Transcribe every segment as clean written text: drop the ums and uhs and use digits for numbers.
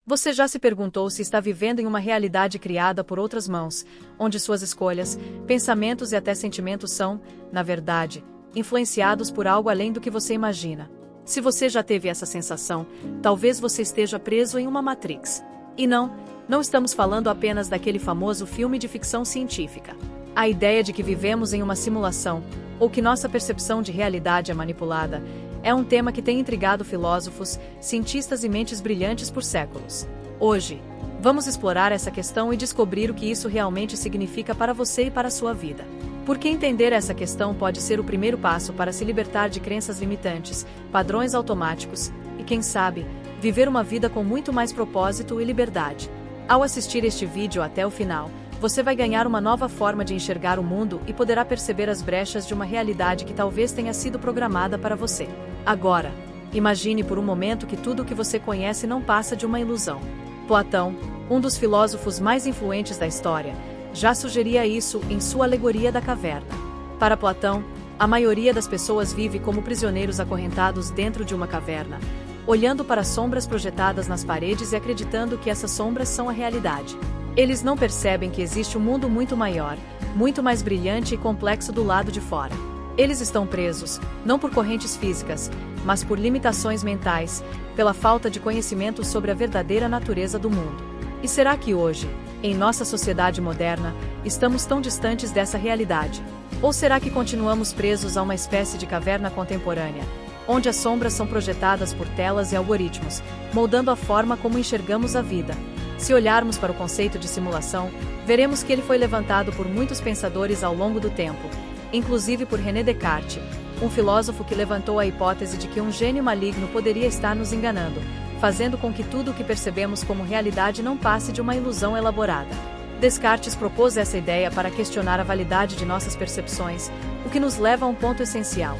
Você já se perguntou se está vivendo em uma realidade criada por outras mãos, onde suas escolhas, pensamentos e até sentimentos são, na verdade, influenciados por algo além do que você imagina? Se você já teve essa sensação, talvez você esteja preso em uma Matrix. E não estamos falando apenas daquele famoso filme de ficção científica. A ideia de que vivemos em uma simulação, ou que nossa percepção de realidade é manipulada, é um tema que tem intrigado filósofos, cientistas e mentes brilhantes por séculos. Hoje, vamos explorar essa questão e descobrir o que isso realmente significa para você e para a sua vida. Porque entender essa questão pode ser o primeiro passo para se libertar de crenças limitantes, padrões automáticos e, quem sabe, viver uma vida com muito mais propósito e liberdade. Ao assistir este vídeo até o final, você vai ganhar uma nova forma de enxergar o mundo e poderá perceber as brechas de uma realidade que talvez tenha sido programada para você. Agora, imagine por um momento que tudo o que você conhece não passa de uma ilusão. Platão, um dos filósofos mais influentes da história, já sugeria isso em sua Alegoria da Caverna. Para Platão, a maioria das pessoas vive como prisioneiros acorrentados dentro de uma caverna, olhando para sombras projetadas nas paredes e acreditando que essas sombras são a realidade. Eles não percebem que existe um mundo muito maior, muito mais brilhante e complexo do lado de fora. Eles estão presos, não por correntes físicas, mas por limitações mentais, pela falta de conhecimento sobre a verdadeira natureza do mundo. E será que hoje, em nossa sociedade moderna, estamos tão distantes dessa realidade? Ou será que continuamos presos a uma espécie de caverna contemporânea, onde as sombras são projetadas por telas e algoritmos, moldando a forma como enxergamos a vida? Se olharmos para o conceito de simulação, veremos que ele foi levantado por muitos pensadores ao longo do tempo, inclusive por René Descartes, um filósofo que levantou a hipótese de que um gênio maligno poderia estar nos enganando, fazendo com que tudo o que percebemos como realidade não passe de uma ilusão elaborada. Descartes propôs essa ideia para questionar a validade de nossas percepções, o que nos leva a um ponto essencial.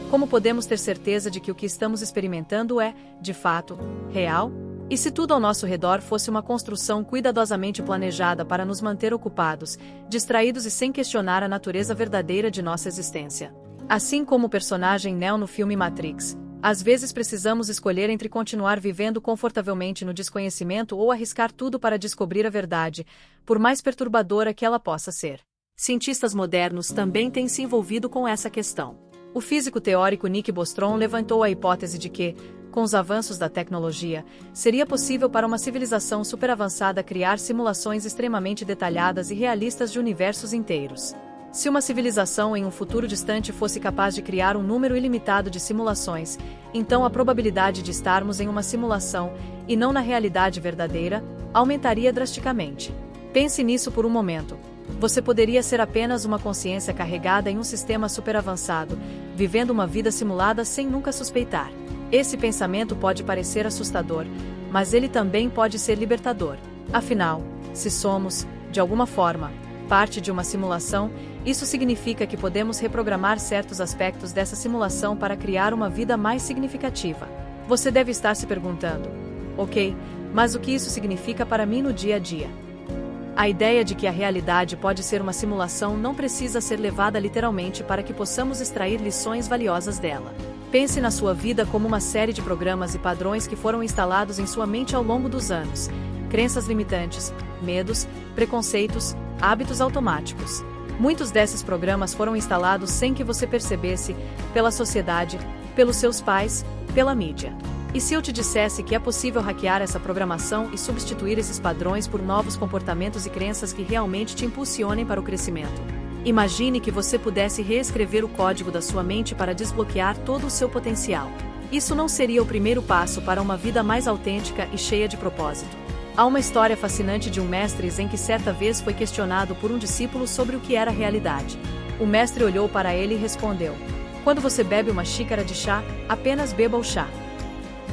Como podemos ter certeza de que o que estamos experimentando é, de fato, real? E se tudo ao nosso redor fosse uma construção cuidadosamente planejada para nos manter ocupados, distraídos e sem questionar a natureza verdadeira de nossa existência? Assim como o personagem Neo no filme Matrix, às vezes precisamos escolher entre continuar vivendo confortavelmente no desconhecimento ou arriscar tudo para descobrir a verdade, por mais perturbadora que ela possa ser. Cientistas modernos também têm se envolvido com essa questão. O físico teórico Nick Bostrom levantou a hipótese de que, com os avanços da tecnologia, seria possível para uma civilização superavançada criar simulações extremamente detalhadas e realistas de universos inteiros. Se uma civilização em um futuro distante fosse capaz de criar um número ilimitado de simulações, então a probabilidade de estarmos em uma simulação, e não na realidade verdadeira, aumentaria drasticamente. Pense nisso por um momento. Você poderia ser apenas uma consciência carregada em um sistema superavançado, vivendo uma vida simulada sem nunca suspeitar. Esse pensamento pode parecer assustador, mas ele também pode ser libertador. Afinal, se somos, de alguma forma, parte de uma simulação, isso significa que podemos reprogramar certos aspectos dessa simulação para criar uma vida mais significativa. Você deve estar se perguntando: ok, mas o que isso significa para mim no dia a dia? A ideia de que a realidade pode ser uma simulação não precisa ser levada literalmente para que possamos extrair lições valiosas dela. Pense na sua vida como uma série de programas e padrões que foram instalados em sua mente ao longo dos anos. Crenças limitantes, medos, preconceitos, hábitos automáticos. Muitos desses programas foram instalados sem que você percebesse, pela sociedade, pelos seus pais, pela mídia. E se eu te dissesse que é possível hackear essa programação e substituir esses padrões por novos comportamentos e crenças que realmente te impulsionem para o crescimento? Imagine que você pudesse reescrever o código da sua mente para desbloquear todo o seu potencial. Isso não seria o primeiro passo para uma vida mais autêntica e cheia de propósito? Há uma história fascinante de um mestre em que certa vez foi questionado por um discípulo sobre o que era realidade. O mestre olhou para ele e respondeu: quando você bebe uma xícara de chá, apenas beba o chá.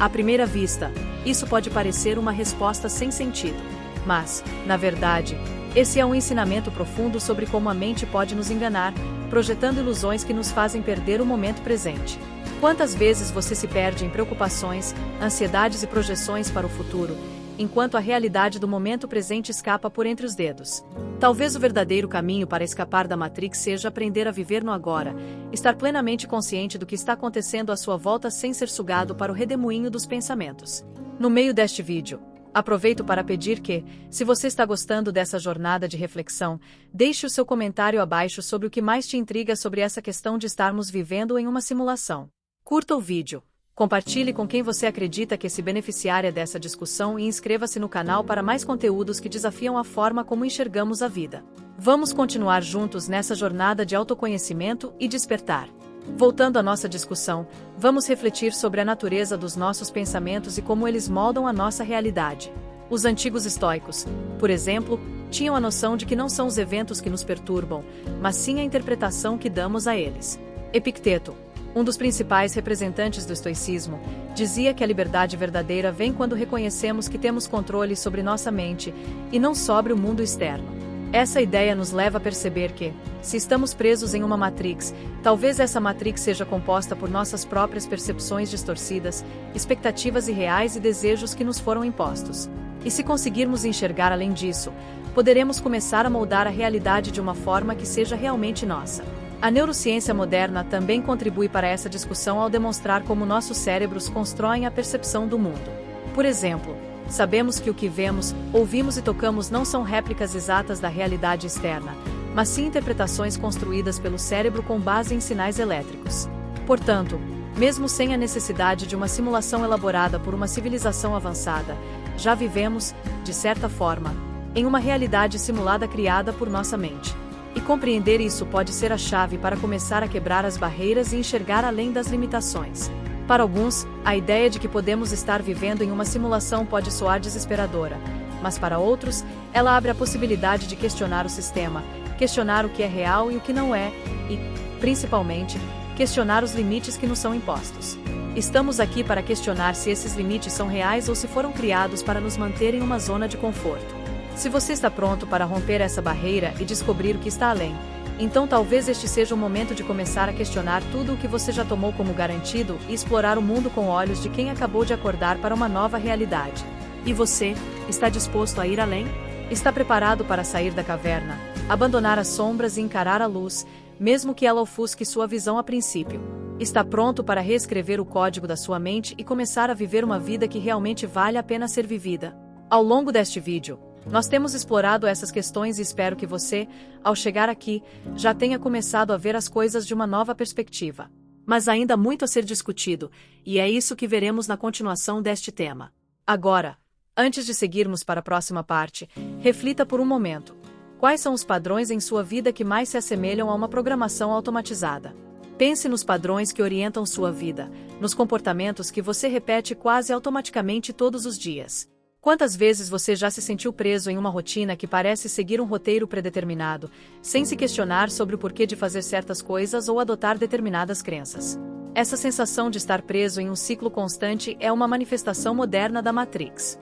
À primeira vista, isso pode parecer uma resposta sem sentido. Mas, na verdade, esse é um ensinamento profundo sobre como a mente pode nos enganar, projetando ilusões que nos fazem perder o momento presente. Quantas vezes você se perde em preocupações, ansiedades e projeções para o futuro, enquanto a realidade do momento presente escapa por entre os dedos? Talvez o verdadeiro caminho para escapar da Matrix seja aprender a viver no agora, estar plenamente consciente do que está acontecendo à sua volta sem ser sugado para o redemoinho dos pensamentos. No meio deste vídeo, Aproveito para pedir que, se você está gostando dessa jornada de reflexão, deixe o seu comentário abaixo sobre o que mais te intriga sobre essa questão de estarmos vivendo em uma simulação. Curta o vídeo, compartilhe com quem você acredita que se beneficiaria dessa discussão e inscreva-se no canal para mais conteúdos que desafiam a forma como enxergamos a vida. Vamos continuar juntos nessa jornada de autoconhecimento e despertar. Voltando à nossa discussão, vamos refletir sobre a natureza dos nossos pensamentos e como eles moldam a nossa realidade. Os antigos estoicos, por exemplo, tinham a noção de que não são os eventos que nos perturbam, mas sim a interpretação que damos a eles. Epicteto, um dos principais representantes do estoicismo, dizia que a liberdade verdadeira vem quando reconhecemos que temos controle sobre nossa mente, e não sobre o mundo externo. Essa ideia nos leva a perceber que, se estamos presos em uma matrix, talvez essa matrix seja composta por nossas próprias percepções distorcidas, expectativas irreais e desejos que nos foram impostos. E se conseguirmos enxergar além disso, poderemos começar a moldar a realidade de uma forma que seja realmente nossa. A neurociência moderna também contribui para essa discussão ao demonstrar como nossos cérebros constroem a percepção do mundo. Por exemplo, sabemos que o que vemos, ouvimos e tocamos não são réplicas exatas da realidade externa, mas sim interpretações construídas pelo cérebro com base em sinais elétricos. Portanto, mesmo sem a necessidade de uma simulação elaborada por uma civilização avançada, já vivemos, de certa forma, em uma realidade simulada criada por nossa mente. E compreender isso pode ser a chave para começar a quebrar as barreiras e enxergar além das limitações. Para alguns, a ideia de que podemos estar vivendo em uma simulação pode soar desesperadora, mas para outros, ela abre a possibilidade de questionar o sistema, questionar o que é real e o que não é, e, principalmente, questionar os limites que nos são impostos. Estamos aqui para questionar se esses limites são reais ou se foram criados para nos manter em uma zona de conforto. Se você está pronto para romper essa barreira e descobrir o que está além, então talvez este seja o momento de começar a questionar tudo o que você já tomou como garantido e explorar o mundo com olhos de quem acabou de acordar para uma nova realidade. E você, está disposto a ir além? Está preparado para sair da caverna, abandonar as sombras e encarar a luz, mesmo que ela ofusque sua visão a princípio? Está pronto para reescrever o código da sua mente e começar a viver uma vida que realmente vale a pena ser vivida? Ao longo deste vídeo, nós temos explorado essas questões e espero que você, ao chegar aqui, já tenha começado a ver as coisas de uma nova perspectiva. Mas ainda há muito a ser discutido, e é isso que veremos na continuação deste tema. Agora, antes de seguirmos para a próxima parte, reflita por um momento. Quais são os padrões em sua vida que mais se assemelham a uma programação automatizada? Pense nos padrões que orientam sua vida, nos comportamentos que você repete quase automaticamente todos os dias. Quantas vezes você já se sentiu preso em uma rotina que parece seguir um roteiro predeterminado, sem se questionar sobre o porquê de fazer certas coisas ou adotar determinadas crenças? Essa sensação de estar preso em um ciclo constante é uma manifestação moderna da Matrix.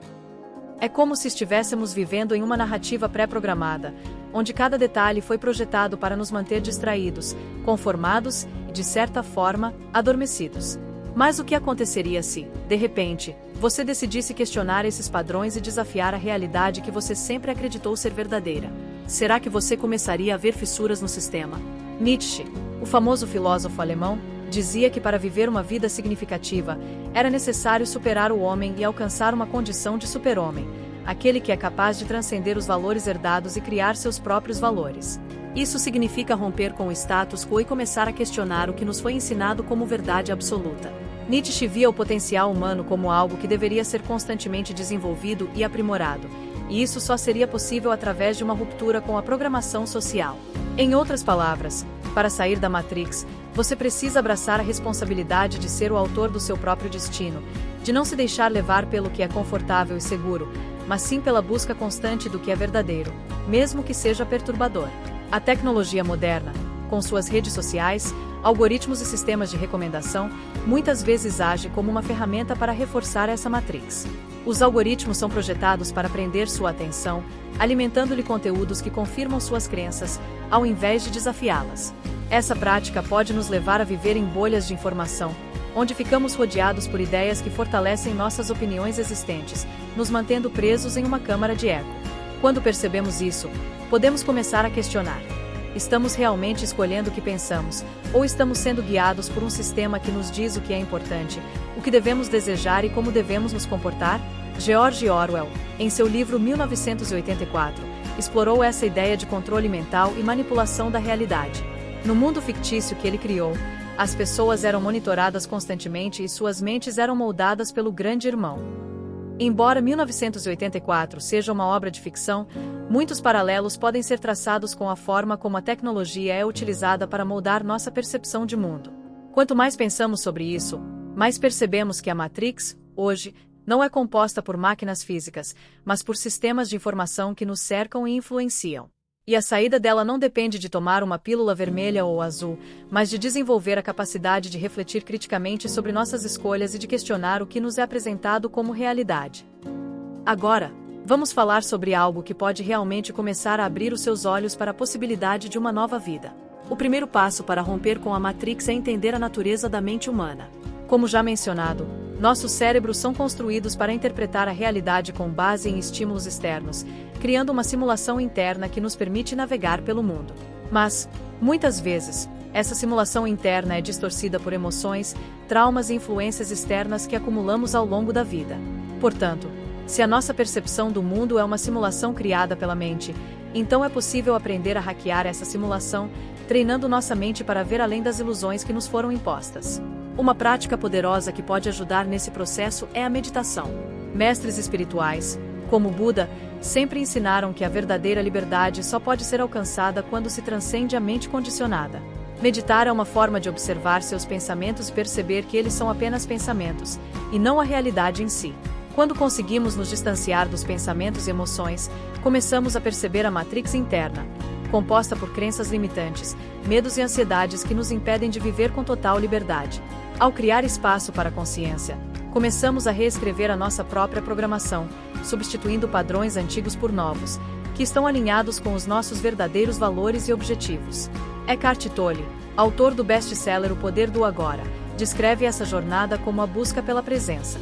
É como se estivéssemos vivendo em uma narrativa pré-programada, onde cada detalhe foi projetado para nos manter distraídos, conformados e, de certa forma, adormecidos. Mas o que aconteceria se, de repente, você decidisse questionar esses padrões e desafiar a realidade que você sempre acreditou ser verdadeira? Será que você começaria a ver fissuras no sistema? Nietzsche, o famoso filósofo alemão, dizia que para viver uma vida significativa, era necessário superar o homem e alcançar uma condição de super-homem, aquele que é capaz de transcender os valores herdados e criar seus próprios valores. Isso significa romper com o status quo e começar a questionar o que nos foi ensinado como verdade absoluta. Nietzsche via o potencial humano como algo que deveria ser constantemente desenvolvido e aprimorado, e isso só seria possível através de uma ruptura com a programação social. Em outras palavras, para sair da Matrix, você precisa abraçar a responsabilidade de ser o autor do seu próprio destino, de não se deixar levar pelo que é confortável e seguro, mas sim pela busca constante do que é verdadeiro, mesmo que seja perturbador. A tecnologia moderna, com suas redes sociais, algoritmos e sistemas de recomendação, muitas vezes age como uma ferramenta para reforçar essa matrix. Os algoritmos são projetados para prender sua atenção, alimentando-lhe conteúdos que confirmam suas crenças, ao invés de desafiá-las. Essa prática pode nos levar a viver em bolhas de informação, onde ficamos rodeados por ideias que fortalecem nossas opiniões existentes, nos mantendo presos em uma câmara de eco. Quando percebemos isso, podemos começar a questionar: estamos realmente escolhendo o que pensamos, ou estamos sendo guiados por um sistema que nos diz o que é importante, o que devemos desejar e como devemos nos comportar? George Orwell, em seu livro 1984, explorou essa ideia de controle mental e manipulação da realidade. No mundo fictício que ele criou, as pessoas eram monitoradas constantemente e suas mentes eram moldadas pelo Grande Irmão. Embora 1984 seja uma obra de ficção, muitos paralelos podem ser traçados com a forma como a tecnologia é utilizada para moldar nossa percepção de mundo. Quanto mais pensamos sobre isso, mais percebemos que a Matrix, hoje, não é composta por máquinas físicas, mas por sistemas de informação que nos cercam e influenciam. E a saída dela não depende de tomar uma pílula vermelha ou azul, mas de desenvolver a capacidade de refletir criticamente sobre nossas escolhas e de questionar o que nos é apresentado como realidade. Agora, vamos falar sobre algo que pode realmente começar a abrir os seus olhos para a possibilidade de uma nova vida. O primeiro passo para romper com a Matrix é entender a natureza da mente humana. Como já mencionado, nossos cérebros são construídos para interpretar a realidade com base em estímulos externos, criando uma simulação interna que nos permite navegar pelo mundo. Mas, muitas vezes, essa simulação interna é distorcida por emoções, traumas e influências externas que acumulamos ao longo da vida. Portanto, se a nossa percepção do mundo é uma simulação criada pela mente, então é possível aprender a hackear essa simulação, treinando nossa mente para ver além das ilusões que nos foram impostas. Uma prática poderosa que pode ajudar nesse processo é a meditação. Mestres espirituais, como Buda, sempre ensinaram que a verdadeira liberdade só pode ser alcançada quando se transcende a mente condicionada. Meditar é uma forma de observar seus pensamentos e perceber que eles são apenas pensamentos, e não a realidade em si. Quando conseguimos nos distanciar dos pensamentos e emoções, começamos a perceber a matrix interna, composta por crenças limitantes, medos e ansiedades que nos impedem de viver com total liberdade. Ao criar espaço para a consciência, começamos a reescrever a nossa própria programação, substituindo padrões antigos por novos, que estão alinhados com os nossos verdadeiros valores e objetivos. Eckhart Tolle, autor do best-seller O Poder do Agora, descreve essa jornada como a busca pela presença.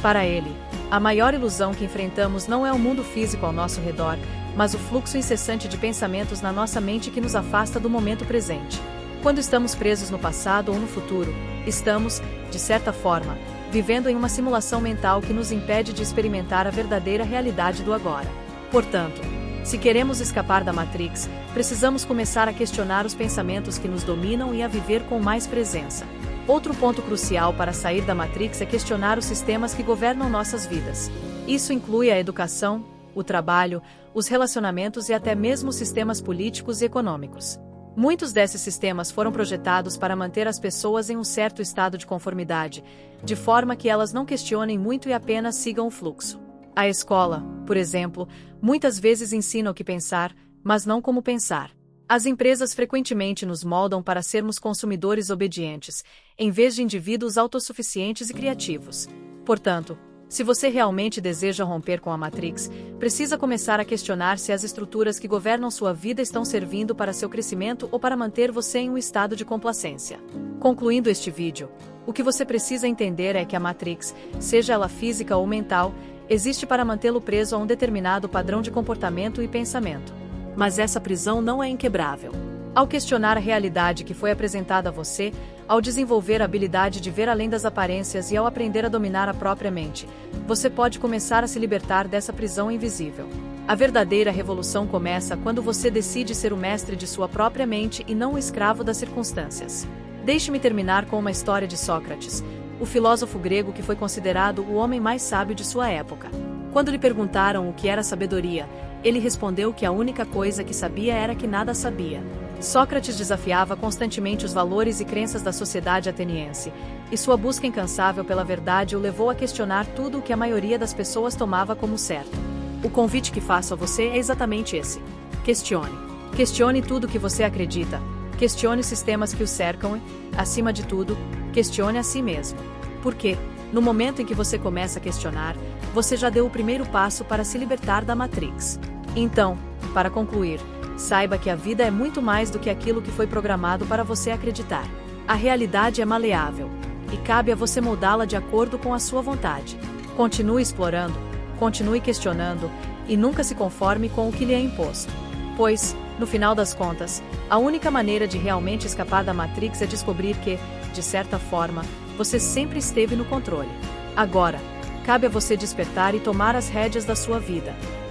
Para ele, a maior ilusão que enfrentamos não é o mundo físico ao nosso redor, mas o fluxo incessante de pensamentos na nossa mente que nos afasta do momento presente. Quando estamos presos no passado ou no futuro, estamos, de certa forma, vivendo em uma simulação mental que nos impede de experimentar a verdadeira realidade do agora. Portanto, se queremos escapar da Matrix, precisamos começar a questionar os pensamentos que nos dominam e a viver com mais presença. Outro ponto crucial para sair da Matrix é questionar os sistemas que governam nossas vidas. Isso inclui a educação, o trabalho, os relacionamentos e até mesmo os sistemas políticos e econômicos. Muitos desses sistemas foram projetados para manter as pessoas em um certo estado de conformidade, de forma que elas não questionem muito e apenas sigam o fluxo. A escola, por exemplo, muitas vezes ensina o que pensar, mas não como pensar. As empresas frequentemente nos moldam para sermos consumidores obedientes, em vez de indivíduos autossuficientes e criativos. Portanto, se você realmente deseja romper com a Matrix, precisa começar a questionar se as estruturas que governam sua vida estão servindo para seu crescimento ou para manter você em um estado de complacência. Concluindo este vídeo, o que você precisa entender é que a Matrix, seja ela física ou mental, existe para mantê-lo preso a um determinado padrão de comportamento e pensamento. Mas essa prisão não é inquebrável. Ao questionar a realidade que foi apresentada a você, ao desenvolver a habilidade de ver além das aparências e ao aprender a dominar a própria mente, você pode começar a se libertar dessa prisão invisível. A verdadeira revolução começa quando você decide ser o mestre de sua própria mente e não o escravo das circunstâncias. Deixe-me terminar com uma história de Sócrates, o filósofo grego que foi considerado o homem mais sábio de sua época. Quando lhe perguntaram o que era sabedoria, ele respondeu que a única coisa que sabia era que nada sabia. Sócrates desafiava constantemente os valores e crenças da sociedade ateniense, e sua busca incansável pela verdade o levou a questionar tudo o que a maioria das pessoas tomava como certo. O convite que faço a você é exatamente esse. Questione. Questione tudo o que você acredita. Questione os sistemas que o cercam e, acima de tudo, questione a si mesmo. Porque, no momento em que você começa a questionar, você já deu o primeiro passo para se libertar da Matrix. Então, para concluir, saiba que a vida é muito mais do que aquilo que foi programado para você acreditar. A realidade é maleável, e cabe a você moldá-la de acordo com a sua vontade. Continue explorando, continue questionando, e nunca se conforme com o que lhe é imposto. Pois, no final das contas, a única maneira de realmente escapar da Matrix é descobrir que, de certa forma, você sempre esteve no controle. Agora, cabe a você despertar e tomar as rédeas da sua vida.